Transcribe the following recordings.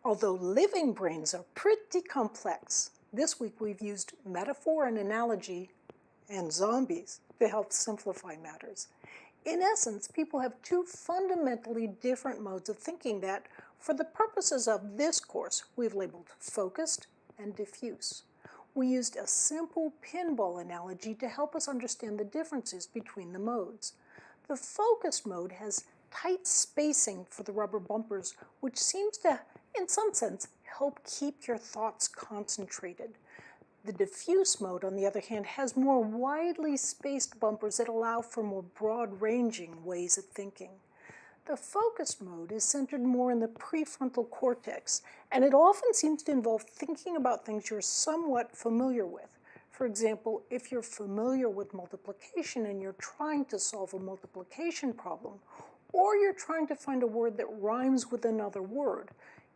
Although living brains are pretty complex, this week we've used metaphor and analogy and zombies to help simplify matters. In essence, people have two fundamentally different modes of thinking that, for the purposes of this course, we've labeled focused and diffuse. We used a simple pinball analogy to help us understand the differences between the modes. The focused mode has tight spacing for the rubber bumpers, which seems to, in some sense, help keep your thoughts concentrated. The diffuse mode, on the other hand, has more widely spaced bumpers that allow for more broad-ranging ways of thinking. The focused mode is centered more in the prefrontal cortex, and it often seems to involve thinking about things you're somewhat familiar with. For example, if you're familiar with multiplication and you're trying to solve a multiplication problem, or you're trying to find a word that rhymes with another word,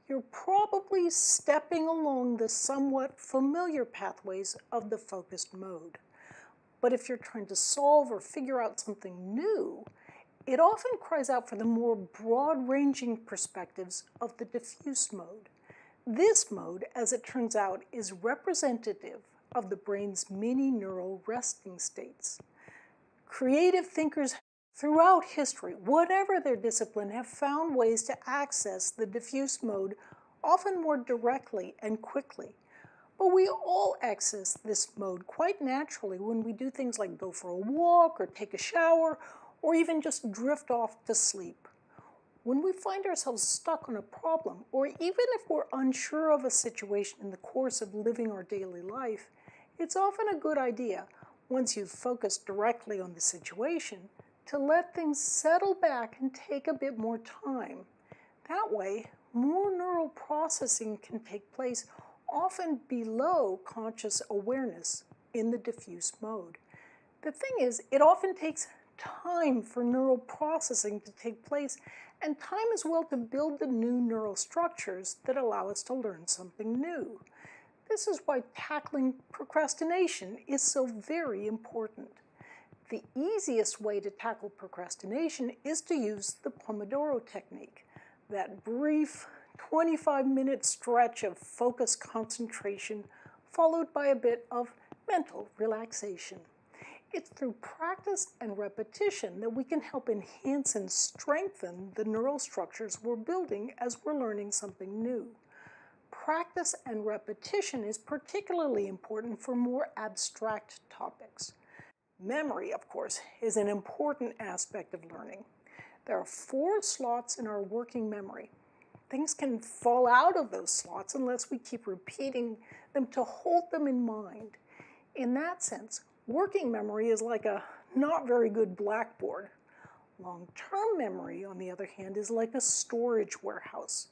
you're probably stepping along the somewhat familiar pathways of the focused mode. But if you're trying to solve or figure out something new, it often cries out for the more broad-ranging perspectives of the diffuse mode. This mode, as it turns out, is representative of the brain's many neural resting states. Creative thinkers throughout history, whatever their discipline, have found ways to access the diffuse mode, often more directly and quickly. But we all access this mode quite naturally when we do things like go for a walk or take a shower or even just drift off to sleep. When we find ourselves stuck on a problem, or even if we're unsure of a situation in the course of living our daily life, it's often a good idea, once you've focused directly on the situation, to let things settle back and take a bit more time. That way, more neural processing can take place, often below conscious awareness in the diffuse mode. The thing is, it often takes time for neural processing to take place, and time as well to build the new neural structures that allow us to learn something new. This is why tackling procrastination is so very important. The easiest way to tackle procrastination is to use the Pomodoro technique, that brief 25-minute stretch of focused concentration followed by a bit of mental relaxation. It's through practice and repetition that we can help enhance and strengthen the neural structures we're building as we're learning something new. Practice and repetition is particularly important for more abstract topics. Memory, of course, is an important aspect of learning. There are 4 slots in our working memory. Things can fall out of those slots unless we keep repeating them to hold them in mind. In that sense, working memory is like a not very good blackboard. Long-term memory, on the other hand, is like a storage warehouse.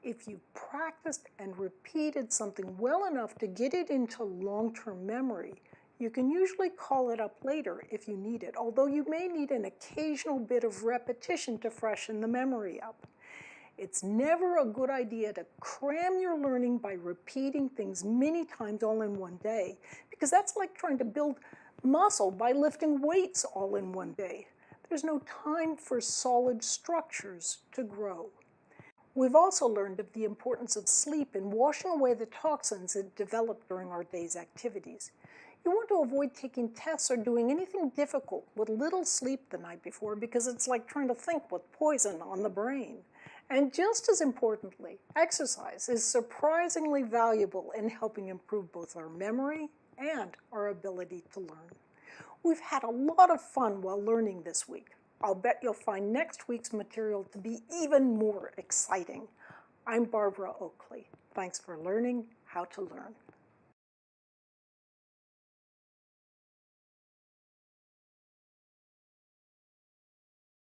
If you've practiced and repeated something well enough to get it into long-term memory, you can usually call it up later if you need it, although you may need an occasional bit of repetition to freshen the memory up. It's never a good idea to cram your learning by repeating things many times all in one day, because that's like trying to build muscle by lifting weights all in one day. There's no time for solid structures to grow. We've also learned of the importance of sleep in washing away the toxins that develop during our day's activities. You want to avoid taking tests or doing anything difficult with little sleep the night before, because it's like trying to think with poison on the brain. And just as importantly, exercise is surprisingly valuable in helping improve both our memory and our ability to learn. We've had a lot of fun while learning this week. I'll bet you'll find next week's material to be even more exciting. I'm Barbara Oakley. Thanks for learning how to learn.